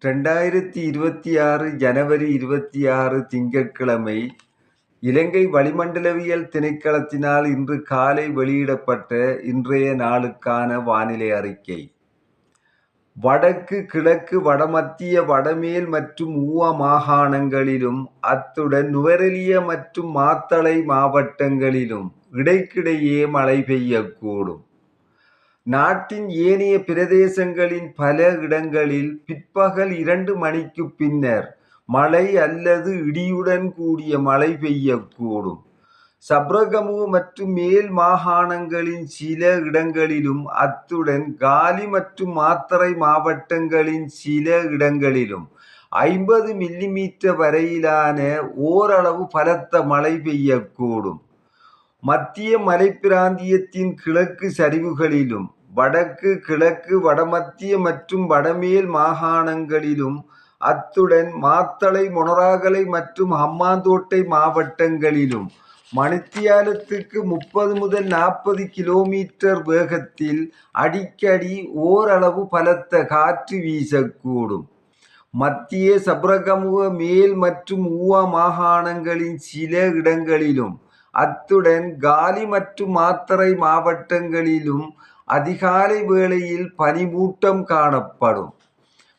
2026 ஜனவரி 26 திங்கட்கிழமை இலங்கை வளிமண்டலவியல் திணைக்களத்தினால் இன்று காலை வெளியிடப்பட்ட இன்றைய நாளுக்கான வானிலை அறிக்கை. வடக்கு, கிழக்கு, வடமத்திய, வடமேல் மற்றும் ஊவா மாகாணங்களிலும் அத்துடன் நுவரெலியா மற்றும் மாத்தளை மாவட்டங்களிலும் இடைக்கிடையே மழை பெய்யக்கூடும். நாட்டின் ஏனைய பிரதேசங்களின் பல இடங்களில் பிற்பகல் 2 மணிக்கு பின்னர் மழை அல்லது இடியுடன் கூடிய மழை பெய்யக்கூடும். சப்ரகமுவ மற்றும் மேல் மாகாணங்களின் சில இடங்களிலும் அத்துடன் காலி மற்றும் மாத்தறை மாவட்டங்களின் சில இடங்களிலும் 50 மில்லிமீட்டர் வரையிலான ஓரளவு பலத்த மழை பெய்யக்கூடும். மத்திய மலைப்பிராந்தியத்தின் கிழக்கு சரிவுகளிலும் வடக்கு, கிழக்கு, வடமத்திய மற்றும் வடமேல் மாகாணங்களிலும் அத்துடன் மாத்தளை, மொனராகலை மற்றும் ஹம்பாந்தோட்டை மாவட்டங்களிலும் மணித்தியாலத்துக்கு 30 முதல் 40 கிலோமீட்டர் வேகத்தில் அடிக்கடி ஓரளவு பலத்த காற்று வீசக்கூடும். மத்திய சப்ரகமுவ, மேல் மற்றும் ஊவா மாகாணங்களின் சில இடங்களிலும் அத்துடன் காலி மற்றும் மாத்தறை மாவட்டங்களிலும் அதிகாலை வேளையில் பனிமூட்டம் காணப்படும்.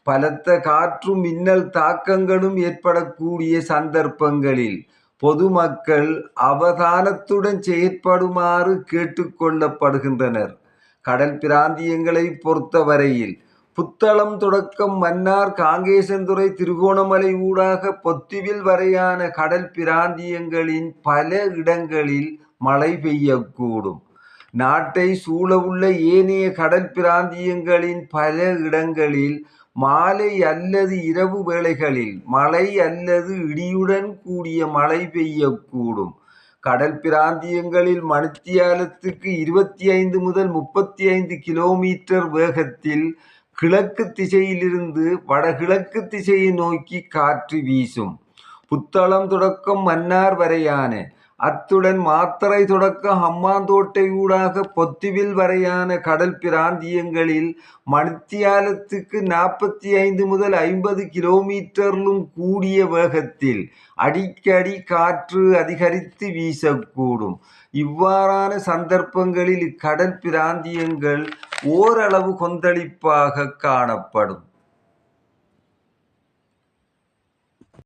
பலத்த காற்றும் மின்னல் தாக்கங்களும் ஏற்படக்கூடிய சந்தர்ப்பங்களில் பொதுமக்கள் அவதானத்துடன் செயற்படுமாறு கேட்டுக்கொள்ளப்படுகின்றனர். கடல் பிராந்தியங்களை பொறுத்தவரையில் புத்தளம் தொடக்கம் மன்னார், காங்கேசன்துறை, திருகோணமலை ஊடாக பொத்துவில் வரையான கடல் பிராந்தியங்களின் பல இடங்களில் மழை பெய்யக்கூடும். நாட்டை சூழவுள்ள ஏனைய கடல் பிராந்தியங்களின் பல இடங்களில் மாலை அல்லது இரவு வேளைகளில் மழை அல்லது இடியுடன் கூடிய மழை பெய்யக்கூடும். கடல் பிராந்தியங்களில் மணித்தியாலத்துக்கு 25 முதல் 35 கிலோமீட்டர் வேகத்தில் கிழக்கு திசையிலிருந்து வடகிழக்கு திசையை நோக்கி காற்று வீசும். புத்தளம் தொடக்கம் மன்னார் வரையான அத்துடன் மாத்தறை தொடக்க ஹம்பாந்தோட்டை ஊடாக பொத்துவில் வரையான கடல் பிராந்தியங்களில் மணித்தியாலத்துக்கு 45 முதல் 50 கிலோமீட்டரிலும் கூடிய வேகத்தில் அடிக்கடி காற்று அதிகரித்து வீசக்கூடும். இவ்வாறான சந்தர்ப்பங்களில் இக்கடல் பிராந்தியங்கள் ஓரளவு கொந்தளிப்பாக காணப்படும்.